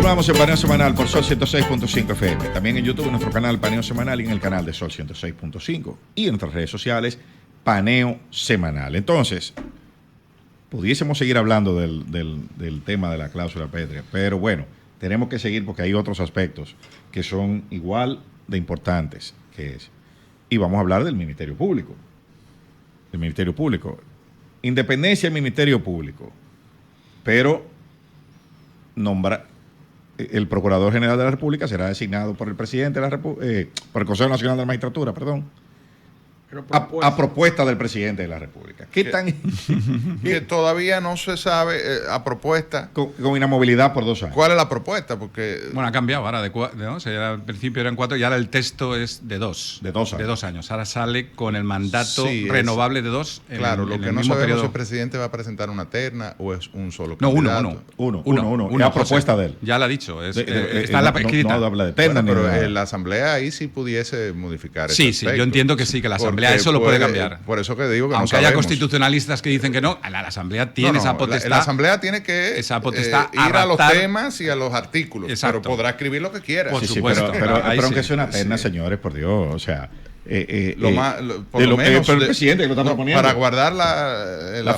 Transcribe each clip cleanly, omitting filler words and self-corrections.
Continuamos en Paneo Semanal por Sol 106.5 FM. También en YouTube, en nuestro canal Paneo Semanal y en el canal de Sol 106.5. Y en nuestras redes sociales, Paneo Semanal. Entonces, pudiésemos seguir hablando del tema de la cláusula pétrea, pero bueno, tenemos que seguir porque hay otros aspectos que son igual de importantes, y vamos a hablar del Ministerio Público. Del Ministerio Público. Independencia del Ministerio Público, pero el Procurador General de la República será designado por el presidente de por el Consejo Nacional de la Magistratura, a propuesta del presidente de la República. ¿Qué tan? Que todavía no se sabe a propuesta. Con inamovilidad por 2 años. ¿Cuál es la propuesta? Porque bueno, ha cambiado ahora, ¿no? O sea, al principio eran 4 y ahora el texto es de 2. De 2 años. De 2 años. Ahora sale con el mandato renovable de 2. Claro, lo que no sabemos si el presidente va a presentar una terna o es un solo candidato. Uno. Es la propuesta de él. Ya lo ha dicho. Está en la escrita. No habla de terna. Bueno, pero la Asamblea ahí sí pudiese modificar ese aspecto. Sí, yo entiendo que sí, que la Asamblea eso lo puede cambiar. Por eso que digo que aunque no haya constitucionalistas que dicen que no, la Asamblea tiene esa potestad. La Asamblea tiene que ir a los temas y a los artículos. Exacto. Pero podrá escribir lo que quiera. Por supuesto. Pero aunque sea una terna, señores, por Dios, o sea... por lo menos el presidente que lo está proponiendo. Para guardar la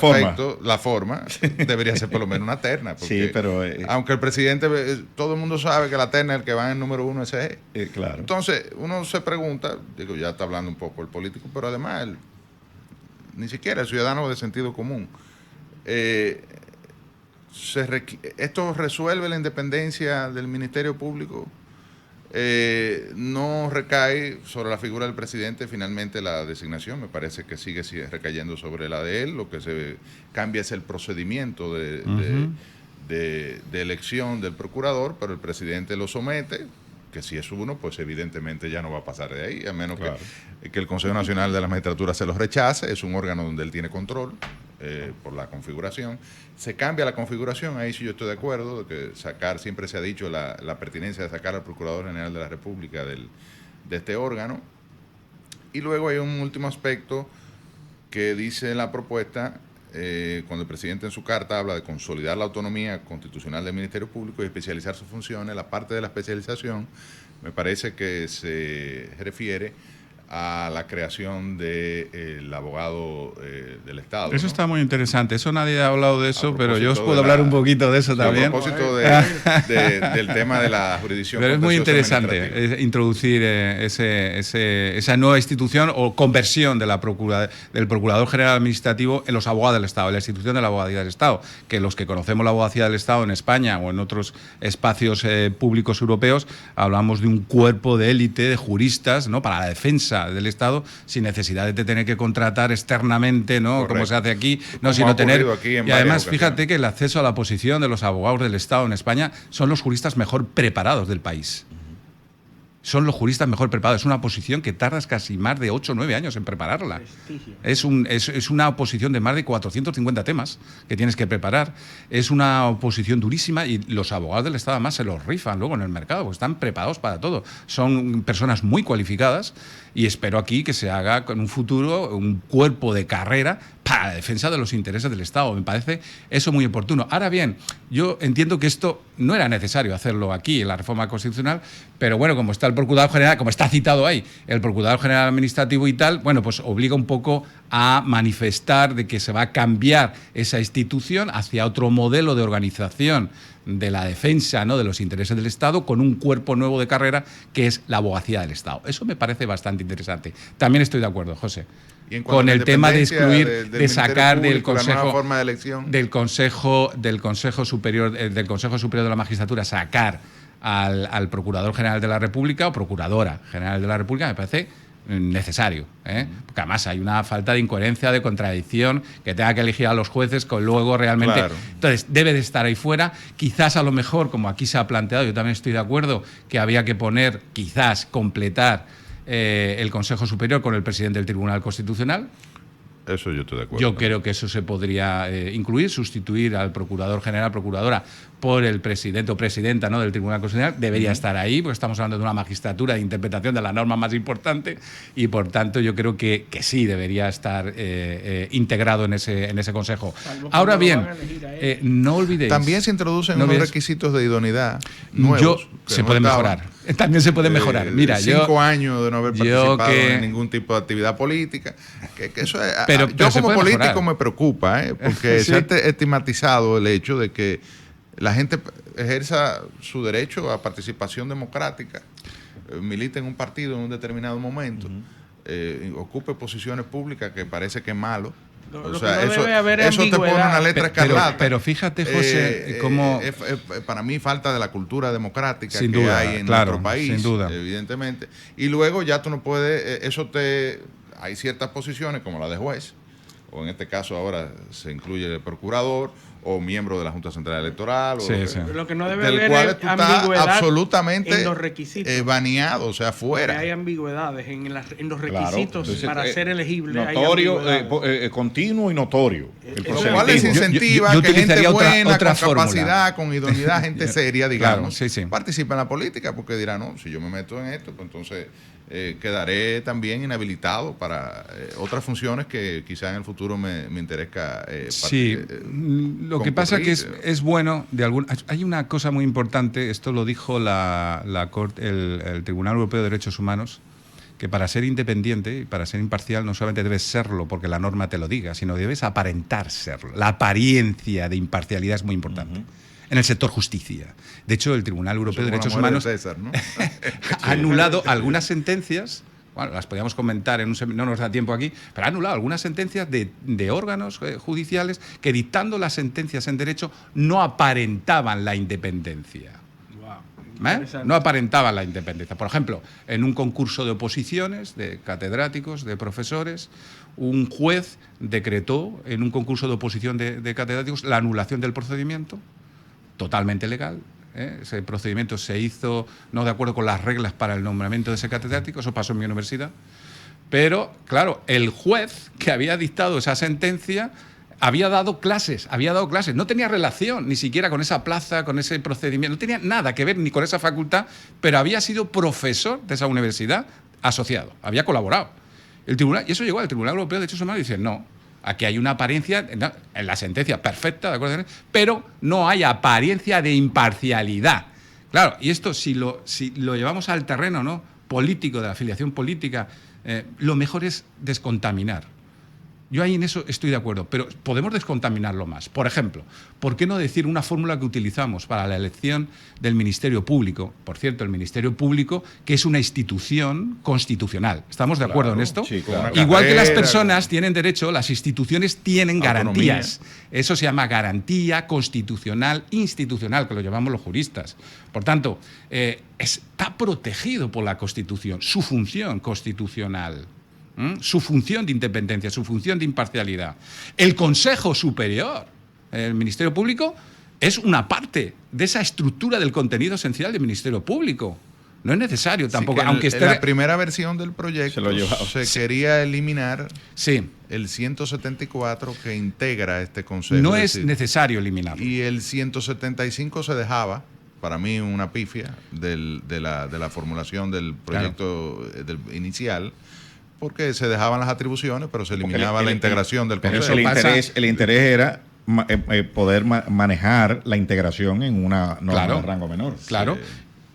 forma, debería ser por lo menos una terna. Porque sí, pero aunque el presidente, todo el mundo sabe que la terna, el que va en el número 1 ese es. Claro. Entonces, uno se pregunta, digo, ya está hablando un poco el político, pero además ni siquiera el ciudadano de sentido común. ¿Esto resuelve la independencia del Ministerio Público? No recae sobre la figura del presidente finalmente la designación, me parece que sigue recayendo sobre la de él. Lo que se cambia es el procedimiento de elección del procurador, pero el presidente lo somete, que si es uno, pues evidentemente ya no va a pasar de ahí, a menos que el Consejo Nacional de la Magistratura se lo rechace. Es un órgano donde él tiene control por la configuración. Se cambia la configuración, ahí sí yo estoy de acuerdo, de que siempre se ha dicho la pertinencia de sacar al Procurador General de la República de este órgano. Y luego hay un último aspecto que dice la propuesta, cuando el presidente en su carta habla de consolidar la autonomía constitucional del Ministerio Público y especializar sus funciones. La parte de la especialización me parece que se refiere a la creación del abogado del Estado. Eso está muy interesante. Eso nadie ha hablado de eso, pero yo os puedo hablar un poquito de eso también. A propósito del tema de la jurisdicción. Pero es muy interesante introducir esa nueva institución o conversión del Procurador General Administrativo en los abogados del Estado, en la institución de la abogacía del Estado, que los que conocemos la abogacía del Estado en España o en otros espacios públicos europeos, hablamos de un cuerpo de élite de juristas, ¿no?, para la defensa del Estado, sin necesidad de tener que contratar externamente, ¿no?, correcto, como se hace aquí, no, sino tener. Y además, fíjate que el acceso a la posición de los abogados del Estado en España son los juristas mejor preparados del país. Son los juristas mejor preparados. Es una posición que tardas casi más de 8 o 9 años en prepararla. Es una oposición de más de 450 temas que tienes que preparar. Es una oposición durísima y los abogados del Estado además se los rifan luego en el mercado, porque están preparados para todo. Son personas muy cualificadas y espero aquí que se haga en un futuro un cuerpo de carrera para la defensa de los intereses del Estado. Me parece eso muy oportuno. Ahora bien, yo entiendo que esto no era necesario hacerlo aquí en la reforma constitucional, pero bueno, como está el Procurador General, como está citado ahí, el Procurador General Administrativo y tal, bueno, pues obliga un poco a manifestar de que se va a cambiar esa institución hacia otro modelo de organización de la defensa, ¿no?, de los intereses del Estado, con un cuerpo nuevo de carrera que es la abogacía del Estado. Eso me parece bastante interesante. También estoy de acuerdo, José, con el tema de excluir, de sacar del Consejo, forma de elección, del Consejo Superior de la Magistratura, sacar al Procurador General de la República o Procuradora General de la República, me parece necesario, porque además hay una falta de incoherencia, de contradicción, que tenga que elegir a los jueces con luego realmente. Claro. Entonces debe de estar ahí fuera. Quizás a lo mejor, como aquí se ha planteado, yo también estoy de acuerdo, que había que poner, quizás completar el Consejo Superior con el presidente del Tribunal Constitucional. Eso yo estoy de acuerdo. Yo creo que eso se podría incluir, sustituir al procurador general, procuradora, por el presidente o presidenta, ¿no?, del Tribunal Constitucional. Debería estar ahí, porque estamos hablando de una magistratura de interpretación de la norma más importante y, por tanto, yo creo que sí debería estar integrado en ese consejo. Ahora bien, no olvidéis... También se introducen unos requisitos de idoneidad nuevos. Se pueden mejorar. También se pueden mejorar. Mira, 5 años de no haber participado en ningún tipo de actividad política. Que eso es, pero yo como político mejorar. Me preocupa, porque sí. Se ha estigmatizado el hecho de que la gente ejerza su derecho a participación democrática, milite en un partido en un determinado momento, ocupe posiciones públicas, que parece que es malo. O sea, eso te pone una letra escarlata. Pero fíjate, José, cómo... para mí falta de la cultura democrática sin que duda, hay en claro, nuestro país, sin duda. Evidentemente. Y luego ya tú no puedes... Hay ciertas posiciones, como la de juez, o en este caso ahora se incluye el procurador, o miembro de la Junta Central Electoral, lo que no debe del haber cual es tú estás absolutamente en los requisitos. Baneado, o sea, fuera. Hay ambigüedades en los requisitos para ser elegible. Notorio, continuo y notorio. Lo cual les incentiva yo que gente buena, otra con capacidad, con idoneidad, gente seria, digamos, claro, participe en la política, porque dirán, no, si yo me meto en esto, pues entonces quedaré también inhabilitado para otras funciones que quizá en el futuro me interesa. Lo que pasa que es bueno, hay una cosa muy importante, esto lo dijo la Corte, el Tribunal Europeo de Derechos Humanos, que para ser independiente y para ser imparcial no solamente debes serlo porque la norma te lo diga, sino debes aparentar serlo. La apariencia de imparcialidad es muy importante. En el sector justicia. De hecho, el Tribunal Europeo de Derechos Humanos César, ¿no? ha anulado algunas sentencias. Bueno, las podríamos comentar en no nos da tiempo aquí, pero ha anulado algunas sentencias de órganos judiciales que, dictando las sentencias en derecho, no aparentaban la independencia. No aparentaban la independencia. Por ejemplo, en un concurso de oposiciones de catedráticos, de profesores, un juez decretó en un concurso de oposición de catedráticos la anulación del procedimiento, totalmente legal. Ese procedimiento se hizo no de acuerdo con las reglas para el nombramiento de ese catedrático, eso pasó en mi universidad, pero claro, el juez que había dictado esa sentencia había dado clases, no tenía relación ni siquiera con esa plaza, con ese procedimiento, no tenía nada que ver ni con esa facultad, pero había sido profesor de esa universidad asociado, había colaborado. El tribunal, y eso llegó al Tribunal Europeo de Derechos Humanos y dice, no, aquí hay una apariencia, en la sentencia perfecta, ¿de acuerdo?, pero no hay apariencia de imparcialidad. Claro, y esto si lo llevamos al terreno, ¿no?, político, de la afiliación política, lo mejor es descontaminar. Yo ahí en eso estoy de acuerdo, pero podemos descontaminarlo más. Por ejemplo, ¿por qué no decir una fórmula que utilizamos para la elección del Ministerio Público? Por cierto, el Ministerio Público, que es una institución constitucional. ¿Estamos de acuerdo en esto? Sí, claro. Igual que las personas tienen derecho, las instituciones tienen garantías. Autonomía. Eso se llama garantía constitucional, institucional, que lo llamamos los juristas. Por tanto, está protegido por la Constitución, su función constitucional. Su función de independencia, su función de imparcialidad. El Consejo Superior, el Ministerio Público, es una parte de esa estructura del contenido esencial del Ministerio Público. No es necesario tampoco, aunque esté... En la primera versión del proyecto se quería eliminar el 174 que integra este Consejo. No es necesario eliminarlo. Y el 175 se dejaba, para mí una pifia, de la formulación del proyecto inicial, porque se dejaban las atribuciones, pero se eliminaba la integración del Consejo. El interés era poder manejar la integración en una norma de rango menor. Claro.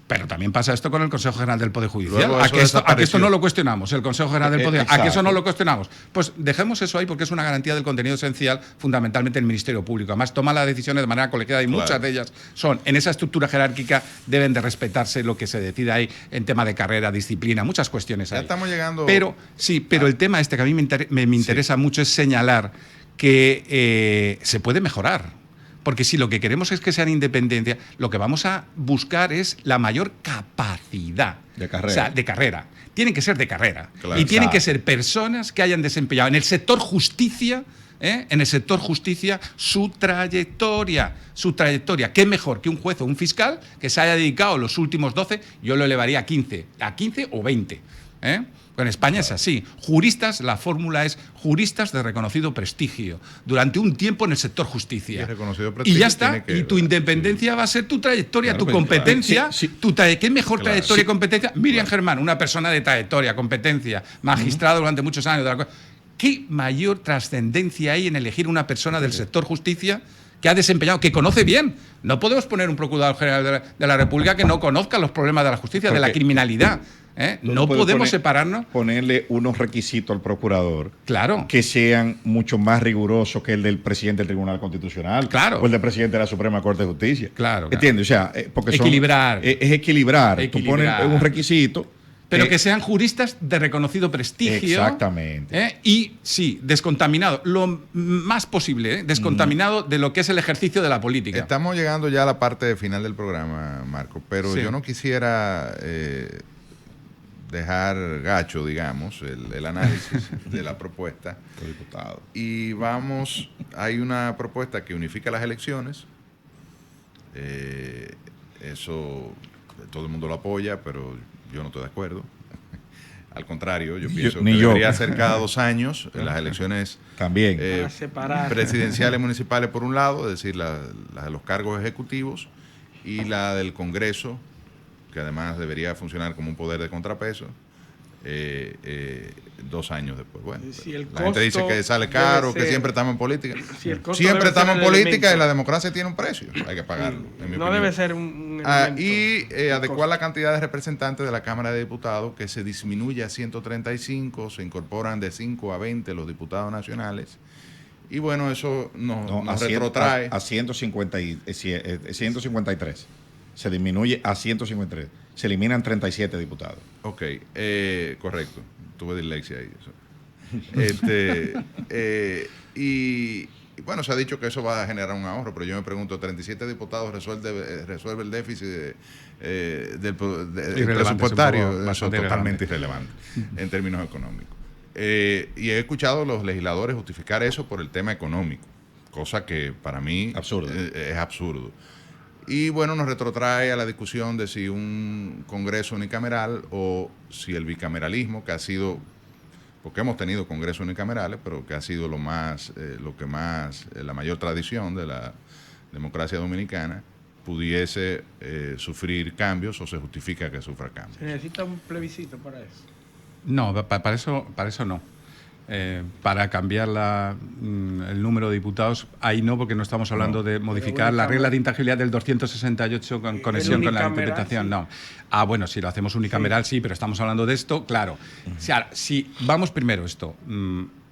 Pero también pasa esto con el Consejo General del Poder Judicial. ¿A que esto no lo cuestionamos? El Consejo General del Poder Judicial. ¿A que eso no lo cuestionamos? Pues dejemos eso ahí porque es una garantía del contenido esencial, fundamentalmente el Ministerio Público. Además, toma las decisiones de manera colegiada y muchas de ellas son, en esa estructura jerárquica, deben de respetarse lo que se decida ahí en tema de carrera, disciplina, muchas cuestiones ahí. Ya estamos llegando... Pero el tema que a mí me interesa mucho es señalar que se puede mejorar. Porque si lo que queremos es que sean independencia, lo que vamos a buscar es la mayor capacidad de carrera. O sea, de carrera. Tienen que ser de carrera. Claro, y tienen que ser personas que hayan desempeñado en el sector justicia, su trayectoria. ¿Qué mejor que un juez o un fiscal que se haya dedicado los últimos 12? Yo lo elevaría a 15 o 20. En España es así. Juristas, la fórmula es juristas de reconocido prestigio durante un tiempo en el sector justicia. Y ya está. Y tu independencia va a ser tu trayectoria, tu competencia. ¿Qué mejor trayectoria y competencia? Miriam Germán, una persona de trayectoria, competencia, magistrado durante muchos años. ¿Qué mayor trascendencia hay en elegir una persona del sector justicia que ha desempeñado, que conoce bien? No podemos poner un procurador general de la República que no conozca los problemas de la justicia, de la criminalidad. No podemos separarnos. Ponerle unos requisitos al procurador, claro, que sean mucho más rigurosos que el del presidente del Tribunal Constitucional, claro, o el del presidente de la Suprema Corte de Justicia. Claro. ¿Entiendes? O sea, porque equilibrar. Es equilibrar. Tú pones un requisito. Pero que sean juristas de reconocido prestigio. Exactamente. Y sí, descontaminado, lo más posible, descontaminado de lo que es el ejercicio de la política. Estamos llegando ya a la parte final del programa, Marco, pero yo no quisiera dejar gacho, digamos, el análisis de la propuesta. Diputado. Y hay una propuesta que unifica las elecciones. Eso todo el mundo lo apoya, pero yo no estoy de acuerdo. Al contrario, yo pienso que debería ser cada 2 años las elecciones también presidenciales municipales por un lado, es decir, la de los cargos ejecutivos, y la del Congreso, que además debería funcionar como un poder de contrapeso, 2 años después. Bueno, si la gente dice que sale caro, que siempre estamos en política. Siempre estamos en política y la democracia tiene un precio, hay que pagarlo. No debe ser un elemento. Y adecuar la cantidad de representantes de la Cámara de Diputados, que se disminuye a 135, se incorporan de 5 a 20 los diputados nacionales. Y bueno, eso nos retrotrae a 153. Se disminuye a 153. Se eliminan 37 diputados. Ok, correcto. Tuve dislexia ahí. Y bueno, se ha dicho que eso va a generar un ahorro, pero yo me pregunto, 37 diputados resuelve el déficit del presupuestario. Eso es totalmente irrelevante en términos económicos. Y he escuchado a los legisladores justificar eso por el tema económico, cosa que para mí es absurdo. Y bueno, nos retrotrae a la discusión de si un Congreso unicameral o si el bicameralismo, que ha sido, porque hemos tenido congresos unicamerales, pero que ha sido la mayor tradición de la democracia dominicana, pudiese sufrir cambios o se justifica que sufra cambios. ¿Se necesita un plebiscito para eso? No, para eso no. Para cambiar el número de diputados, ahí no, porque no estamos hablando de modificar la regla de intangibilidad del 268 con conexión con la interpretación, sí. No. Bueno, si lo hacemos unicameral, sí, pero estamos hablando de esto, claro. O sea, si vamos primero esto,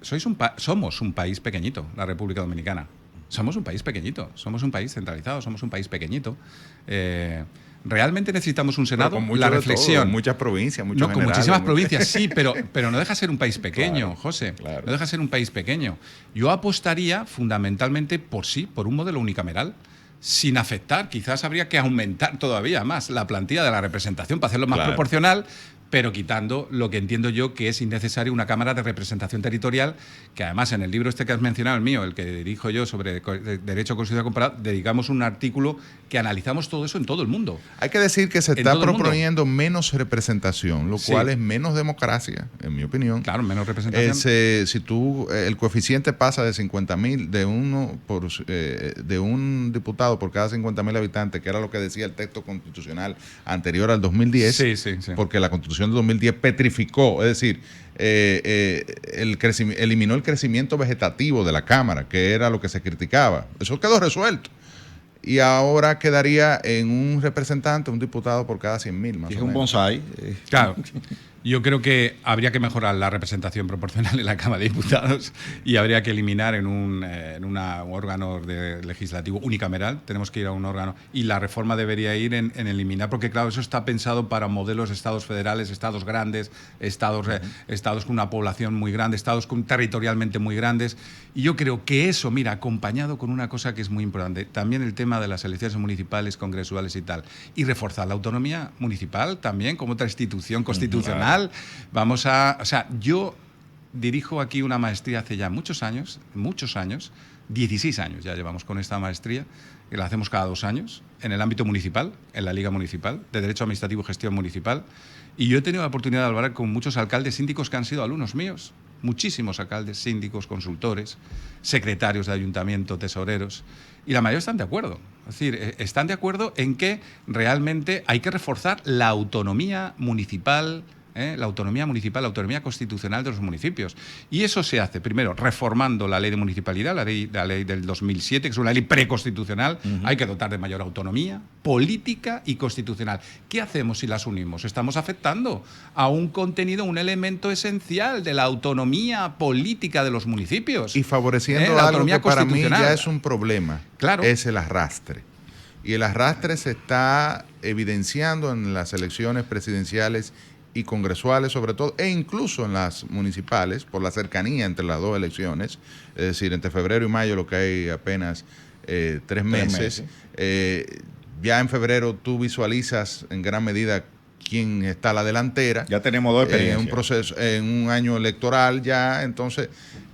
somos un país pequeñito, la República Dominicana. Somos un país pequeñito, somos un país centralizado, somos un país pequeñito. ¿Realmente necesitamos un Senado? Con la reflexión. Con muchas provincias, muchos con muchísimas provincias, sí, pero no deja ser un país pequeño, claro, José. Claro. No deja ser un país pequeño. Yo apostaría fundamentalmente por un modelo unicameral, sin afectar. Quizás habría que aumentar todavía más la plantilla de la representación para hacerlo más proporcional, pero quitando lo que entiendo yo que es innecesario, una Cámara de Representación Territorial, que además en el libro este que has mencionado, el mío, el que dirijo yo sobre Derecho Constitucional Comparado, dedicamos un artículo que analizamos todo eso en todo el mundo. Hay que decir que se está proponiendo menos representación, lo cual es menos democracia, en mi opinión. Claro, menos representación. Si el coeficiente pasa de 50.000 de un diputado por cada 50.000 habitantes, que era lo que decía el texto constitucional anterior al 2010, sí. Porque la Constitución de 2010 petrificó, es decir, eliminó el crecimiento vegetativo de la Cámara, que era lo que se criticaba. Eso quedó resuelto. Y ahora quedaría en un representante, un diputado por cada 100.000, más o menos. Es un bonsái. Claro. Yo creo que habría que mejorar la representación proporcional en la Cámara de Diputados y habría que eliminar en un órgano legislativo unicameral. Tenemos que ir a un órgano y la reforma debería ir en eliminar, porque claro, eso está pensado para modelos de estados federales, estados grandes, estados con una población muy grande, estados territorialmente muy grandes. Y yo creo que eso, mira, acompañado con una cosa que es muy importante, también el tema de las elecciones municipales, congresuales y tal, y reforzar la autonomía municipal también como otra institución constitucional. Yo dirijo aquí una maestría hace ya muchos años, 16 años ya llevamos con esta maestría, que la hacemos cada 2 años, en el ámbito municipal, en la Liga Municipal, de Derecho Administrativo y Gestión Municipal. Y yo he tenido la oportunidad de hablar con muchos alcaldes síndicos que han sido alumnos míos, muchísimos alcaldes, síndicos, consultores, secretarios de ayuntamiento, tesoreros, y la mayoría están de acuerdo. Es decir, están de acuerdo en que realmente hay que reforzar la autonomía municipal, la autonomía constitucional de los municipios. Y eso se hace, primero, reformando la ley de municipalidad, la ley del 2007, que es una ley preconstitucional. Hay que dotar de mayor autonomía política y constitucional. ¿Qué hacemos si las unimos? Estamos afectando a un contenido, un elemento esencial de la autonomía política de los municipios. Y favoreciendo la algo que para mí ya es un problema, claro, es el arrastre. Y el arrastre se está evidenciando en las elecciones presidenciales y congresuales sobre todo, e incluso en las municipales, por la cercanía entre las dos elecciones, es decir, entre febrero y mayo, lo que hay apenas 3 meses. Ya en febrero tú visualizas en gran medida quién está a la delantera. Ya tenemos 2 experiencias. En un proceso, en un año electoral ya, entonces,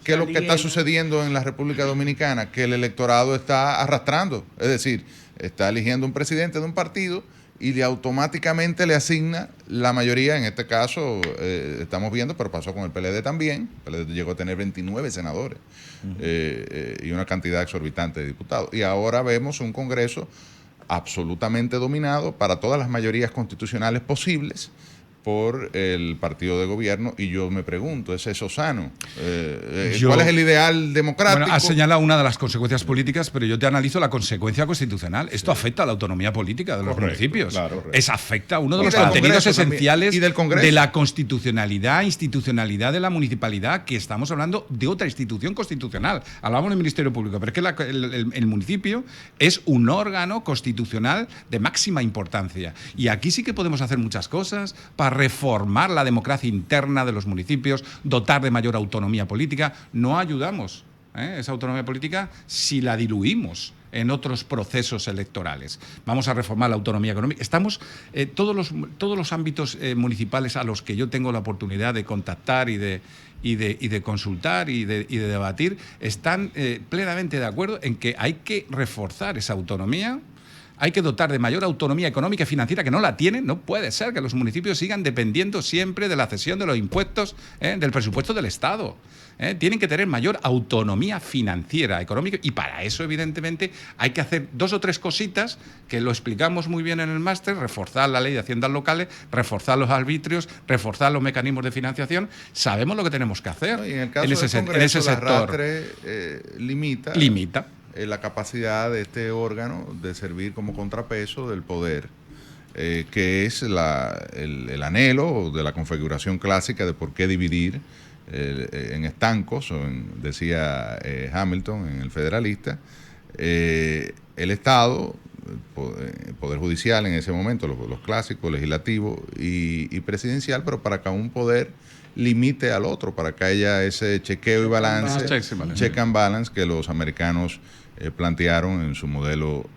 ¿qué es lo que está sucediendo en la República Dominicana? Que el electorado está arrastrando, es decir, está eligiendo un presidente de un partido y automáticamente le asigna la mayoría. En este caso estamos viendo, pero pasó con el PLD también. El PLD llegó a tener 29 senadores y una cantidad exorbitante de diputados. Y ahora vemos un Congreso absolutamente dominado para todas las mayorías constitucionales posibles por el partido de gobierno, y yo me pregunto, ¿es eso sano? ¿Cuál es el ideal democrático? Bueno, has señalado una de las consecuencias políticas, pero yo te analizo la consecuencia constitucional. Esto afecta a la autonomía política de los municipios. Claro, afecta a uno de los contenidos esenciales de la constitucionalidad, institucionalidad de la municipalidad, que estamos hablando de otra institución constitucional. Hablamos del Ministerio Público, pero es que el municipio es un órgano constitucional de máxima importancia. Y aquí sí que podemos hacer muchas cosas para reformar la democracia interna de los municipios, dotar de mayor autonomía política. No ayudamos esa autonomía política si la diluimos en otros procesos electorales. Vamos a reformar la autonomía económica. Estamos, todos los ámbitos municipales a los que yo tengo la oportunidad de contactar y de consultar y de debatir, están plenamente de acuerdo en que hay que reforzar esa autonomía. Hay que dotar de mayor autonomía económica y financiera, que no la tienen. No puede ser que los municipios sigan dependiendo siempre de la cesión de los impuestos del presupuesto del Estado. Tienen que tener mayor autonomía financiera, económica, y para eso, evidentemente, hay que hacer 2 o 3 cositas que lo explicamos muy bien en el máster: reforzar la ley de haciendas locales, reforzar los arbitrios, reforzar los mecanismos de financiación. Sabemos lo que tenemos que hacer. Y en el caso del Congreso, el arrastre limita la capacidad de este órgano de servir como contrapeso del poder, que es el anhelo de la configuración clásica de por qué dividir en estancos, decía Hamilton en El Federalista, el Estado, el Poder Judicial en ese momento, los clásicos, legislativo y presidencial, pero para que un poder limite al otro, para que haya ese chequeo y balance, check and balance que los americanos plantearon en su modelo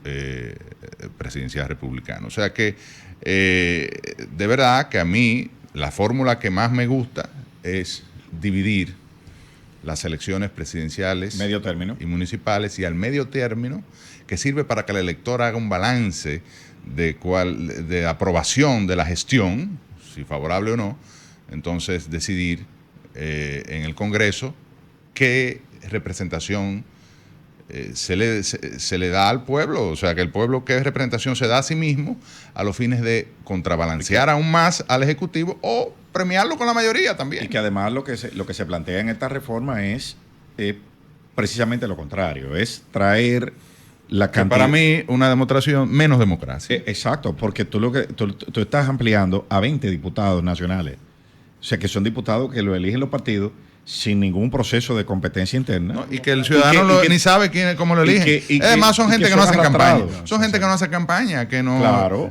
presidencial republicano. O sea que de verdad que a mí la fórmula que más me gusta es dividir las elecciones presidenciales, medio término, y municipales, y al medio término, que sirve para que el elector haga un balance de aprobación de la gestión, si favorable o no. Entonces decidir en el Congreso qué representación se le da al pueblo, o sea, que el pueblo qué representación se da a sí mismo a los fines de contrabalancear aún más al Ejecutivo o premiarlo con la mayoría también. Y que además lo que se plantea en esta reforma es precisamente lo contrario, es traer la cantidad. Para mí, una demostración menos democracia. Exacto, porque tú estás ampliando a 20 diputados nacionales. O sea, que son diputados que lo eligen los partidos sin ningún proceso de competencia interna. No, y que el ciudadano ni sabe cómo lo eligen. Además, son gente que no hace campaña. Son gente que no hace campaña, que no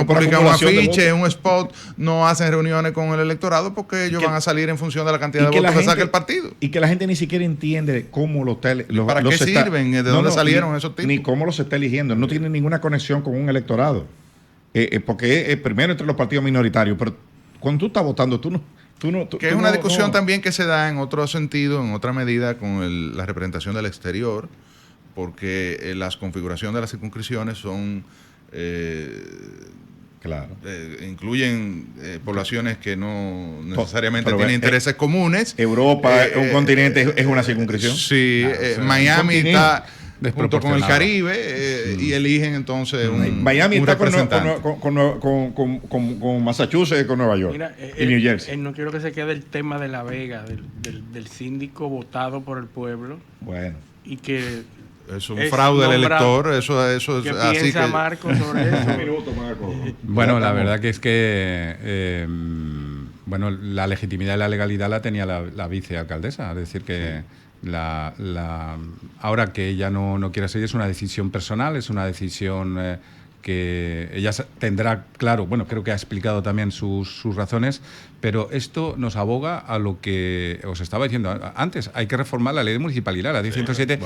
publican un afiche, un spot, no hacen reuniones con el electorado porque ellos van a salir en función de la cantidad de votos que saque el partido. Y que la gente ni siquiera entiende cómo ¿Para qué sirven? ¿De dónde salieron esos tipos? Ni cómo los está eligiendo. No tienen ninguna conexión con un electorado. Porque es primero entre los partidos minoritarios, pero cuando tú estás votando, que es una discusión también que se da en otro sentido, en otra medida, con la representación del exterior, porque las configuraciones de las circunscripciones son... Claro. Incluyen poblaciones que no necesariamente tienen intereses comunes. Europa, un continente, es una circunscripción. Sí, Claro, Miami está junto con el desproporcionado. Caribe y eligen entonces Miami un está representante. con Massachusetts, con Nueva York Mira, y New Jersey. no quiero que se quede el tema de La Vega, del síndico votado por el pueblo Bueno. y que Es un fraude del elector, eso es ¿qué así piensa que... Marco sobre eso? Bueno, la verdad que es que bueno, la legitimidad y la legalidad la tenía la vicealcaldesa, es decir que ahora que ella no quiera seguir es una decisión personal, es una decisión que ella tendrá claro, bueno, creo que ha explicado también sus razones, pero esto nos aboga a lo que os estaba diciendo antes. Hay que reformar la ley de municipalidad, la ley 107,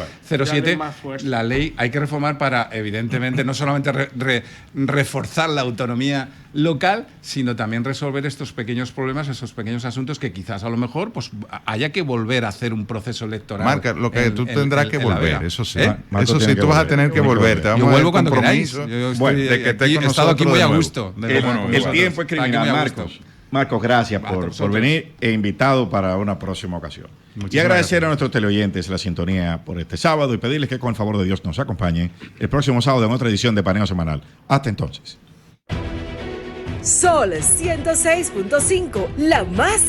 la ley hay que reformar para, evidentemente, no solamente reforzar la autonomía local, sino también resolver estos pequeños problemas, esos pequeños asuntos que quizás a lo mejor pues haya que volver a hacer un proceso electoral. Marca, lo que tú tendrás que volver, eso sí. Eso sí, tú vas a tener que volver. Yo vuelvo cuando queráis. De que estés con he estado aquí muy a nuevo. gusto. El tiempo es criminal, Marcos. Marcos, gracias por venir e invitado para una próxima ocasión. Y agradecer a nuestros teleoyentes la sintonía por este sábado y pedirles que con el favor de Dios nos acompañen el próximo sábado en otra edición de Paneo Semanal. Hasta entonces. Sol 106.5, la más